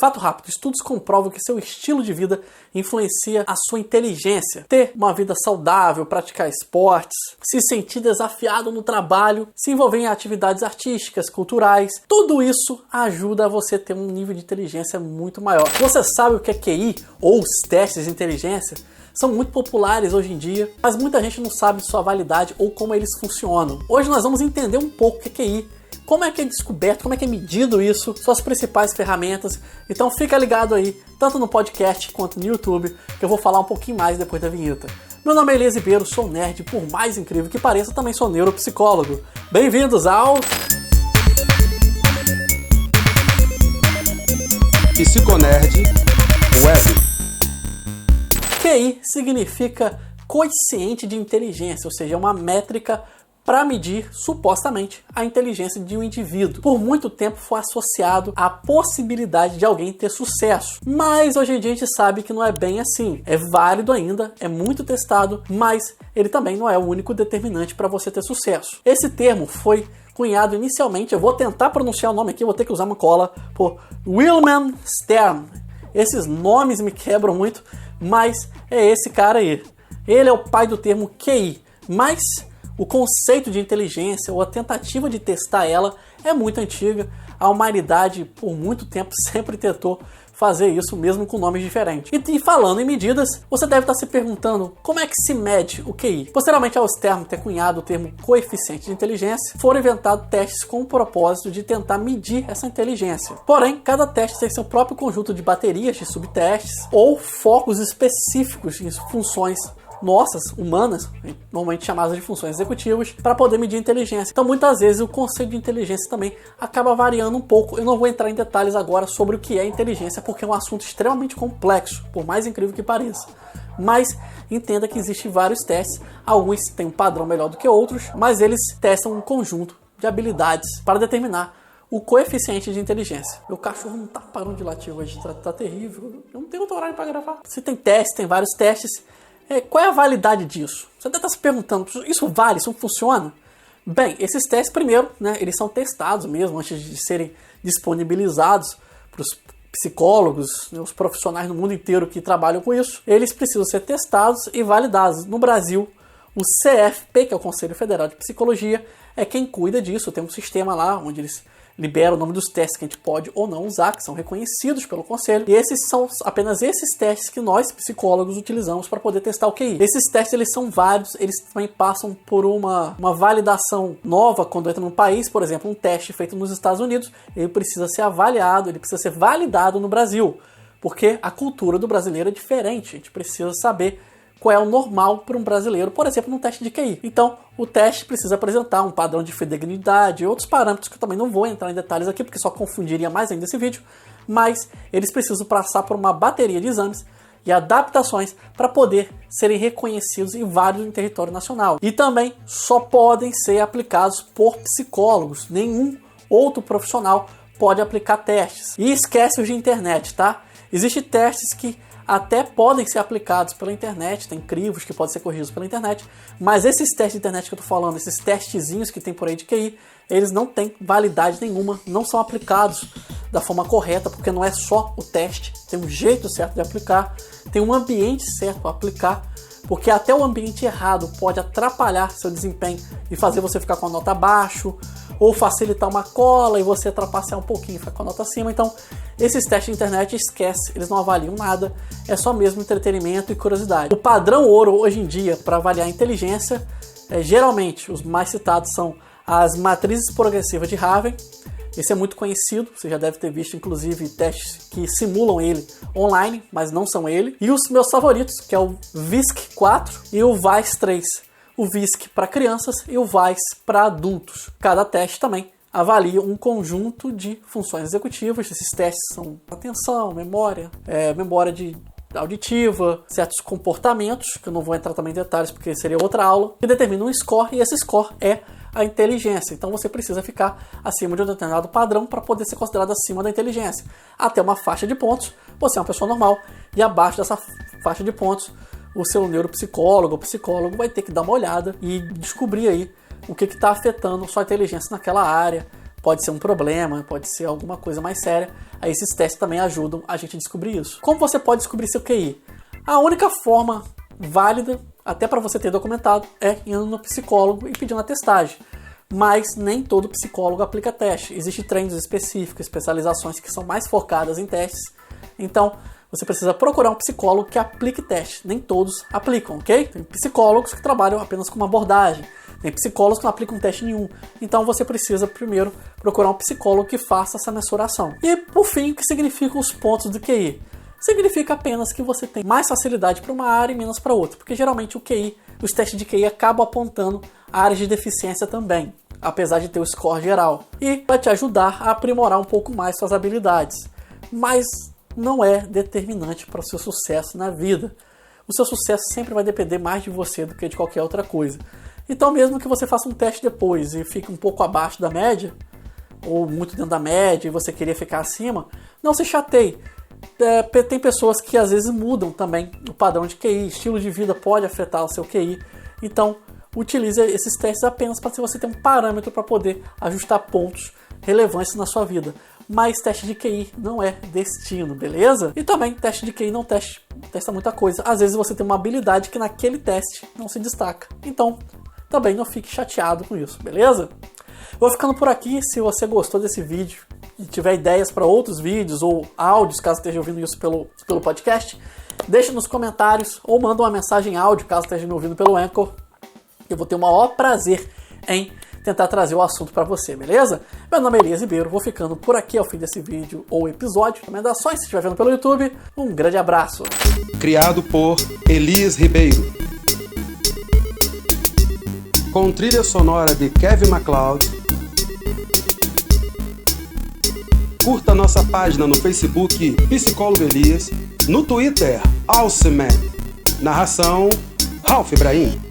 Fato rápido, estudos comprovam que seu estilo de vida influencia a sua inteligência. Ter uma vida saudável, praticar esportes, se sentir desafiado no trabalho, se envolver em atividades artísticas, culturais, tudo isso ajuda você a ter um nível de inteligência muito maior. Você sabe o que é QI ou os testes de inteligência? São muito populares hoje em dia, mas muita gente não sabe sua validade ou como eles funcionam. Hoje nós vamos entender um pouco o que é QI, como é que é descoberto, como é que é medido isso, suas principais ferramentas. Então fica ligado aí, tanto no podcast quanto no YouTube, que eu vou falar um pouquinho mais depois da vinheta. Meu nome é Elias Ribeiro, sou nerd, por mais incrível que pareça, também sou neuropsicólogo. Bem-vindos ao Psiconerd Web. QI significa coeficiente de inteligência, ou seja, é uma métrica para medir, supostamente, a inteligência de um indivíduo. Por muito tempo foi associado à possibilidade de alguém ter sucesso, mas hoje em dia a gente sabe que não é bem assim. É válido ainda, é muito testado, mas ele também não é o único determinante para você ter sucesso. Esse termo foi cunhado inicialmente, eu vou tentar pronunciar o nome aqui, vou ter que usar uma cola, por Wilhelm Stern. Esses nomes me quebram muito, mas é esse cara aí. Ele é o pai do termo QI, mas o conceito de inteligência ou a tentativa de testar ela é muito antiga. A humanidade, por muito tempo, sempre tentou fazer isso, mesmo com nomes diferentes. E falando em medidas, você deve estar se perguntando como é que se mede o QI. Posteriormente ao Stern ter cunhado o termo coeficiente de inteligência, foram inventados testes com o propósito de tentar medir essa inteligência. Porém, cada teste tem seu próprio conjunto de baterias de subtestes ou focos específicos em funções nossas, humanas, normalmente chamadas de funções executivas, para poder medir a inteligência. Então, muitas vezes, o conceito de inteligência também acaba variando um pouco. Eu não vou entrar em detalhes agora sobre o que é inteligência, porque é um assunto extremamente complexo, por mais incrível que pareça. Mas entenda que existem vários testes, alguns têm um padrão melhor do que outros, mas eles testam um conjunto de habilidades para determinar o coeficiente de inteligência. Meu cachorro não tá parando de latir hoje, tá terrível. Eu não tenho outro horário para gravar. Se tem testes, tem vários testes. Qual é a validade disso? Você deve estar se perguntando, isso vale, isso funciona? Bem, esses testes, primeiro, eles são testados mesmo antes de serem disponibilizados para os psicólogos, os profissionais no mundo inteiro que trabalham com isso. Eles precisam ser testados e validados. No Brasil, o CFP, que é o Conselho Federal de Psicologia, é quem cuida disso. Tem um sistema lá onde eles libera o nome dos testes que a gente pode ou não usar, que são reconhecidos pelo conselho. E esses são apenas esses testes que nós, psicólogos, utilizamos para poder testar o QI. Esses testes, eles são válidos, eles também passam por uma validação nova quando entra no país. Por exemplo, um teste feito nos Estados Unidos, ele precisa ser avaliado, ele precisa ser validado no Brasil, porque a cultura do brasileiro é diferente. A gente precisa saber qual é o normal para um brasileiro, por exemplo, num teste de QI. Então, o teste precisa apresentar um padrão de fidelidade e outros parâmetros que eu também não vou entrar em detalhes aqui, porque só confundiria mais ainda esse vídeo, mas eles precisam passar por uma bateria de exames e adaptações para poder serem reconhecidos e válidos em território nacional. E também só podem ser aplicados por psicólogos, nenhum outro profissional pode aplicar testes. E esquece os de internet, tá? Existem testes que até podem ser aplicados pela internet, tem crivos que podem ser corrigidos pela internet, mas esses testes de internet que eu tô falando, esses testezinhos que tem por aí de QI, eles não têm validade nenhuma, não são aplicados da forma correta, porque não é só o teste, tem um jeito certo de aplicar, tem um ambiente certo para aplicar, porque até o ambiente errado pode atrapalhar seu desempenho e fazer você ficar com a nota abaixo, ou facilitar uma cola e você trapacear um pouquinho e ficar com a nota acima. Então, esses testes de internet, esquece, eles não avaliam nada, é só mesmo entretenimento e curiosidade. O padrão ouro hoje em dia para avaliar a inteligência, geralmente os mais citados são as matrizes progressivas de Raven. Esse é muito conhecido, você já deve ter visto inclusive testes que simulam ele online, mas não são ele. E os meus favoritos, que é o VISC-4 e o VICE-3. O VISC para crianças e o VICE para adultos. Cada teste também avalia um conjunto de funções executivas. Esses testes são atenção, memória, memória auditiva, certos comportamentos, que eu não vou entrar também em detalhes porque seria outra aula, que determina um score, e esse score é a inteligência. Então você precisa ficar acima de um determinado padrão para poder ser considerado acima da inteligência. Até uma faixa de pontos, você é uma pessoa normal, e abaixo dessa faixa de pontos, o seu neuropsicólogo ou psicólogo vai ter que dar uma olhada e descobrir aí o que está afetando sua inteligência naquela área, pode ser um problema, pode ser alguma coisa mais séria. Aí esses testes também ajudam a gente a descobrir isso. Como você pode descobrir seu QI? A única forma válida, até para você ter documentado, é indo no psicólogo e pedindo a testagem. Mas nem todo psicólogo aplica teste. Existem treinos específicos, especializações que são mais focadas em testes. Então, você precisa procurar um psicólogo que aplique teste. Nem todos aplicam, ok? Tem psicólogos que trabalham apenas com uma abordagem. Tem psicólogos que não aplicam teste nenhum. Então, você precisa primeiro procurar um psicólogo que faça essa mensuração. E, por fim, o que significam os pontos do QI? Significa apenas que você tem mais facilidade para uma área e menos para outra. Porque, geralmente, o QI, os testes de QI acabam apontando áreas de deficiência também, apesar de ter o score geral. E vai te ajudar a aprimorar um pouco mais suas habilidades. Mas não é determinante para o seu sucesso na vida. O seu sucesso sempre vai depender mais de você do que de qualquer outra coisa. Então, mesmo que você faça um teste depois e fique um pouco abaixo da média, ou muito dentro da média e você queria ficar acima, não se chateie. Tem pessoas que às vezes mudam também o padrão de QI, estilo de vida pode afetar o seu QI. Então, utilize esses testes apenas para você ter um parâmetro para poder ajustar pontos relevantes na sua vida. Mas teste de QI não é destino, beleza? E também teste de QI não testa muita coisa. Às vezes você tem uma habilidade que naquele teste não se destaca. Então, também não fique chateado com isso, beleza? Vou ficando por aqui. Se você gostou desse vídeo e tiver ideias para outros vídeos ou áudios, caso esteja ouvindo isso pelo podcast, deixa nos comentários ou manda uma mensagem áudio, caso esteja me ouvindo pelo Anchor. Eu vou ter o maior prazer em tentar trazer o assunto para você, beleza? Meu nome é Elias Ribeiro, vou ficando por aqui ao fim desse vídeo ou episódio. Recomendações, se estiver vendo pelo YouTube, um grande abraço. Criado por Elias Ribeiro. Com trilha sonora de Kevin MacLeod. Curta nossa página no Facebook Psicólogo Elias, no Twitter Alceman. Narração Ralph Ibrahim.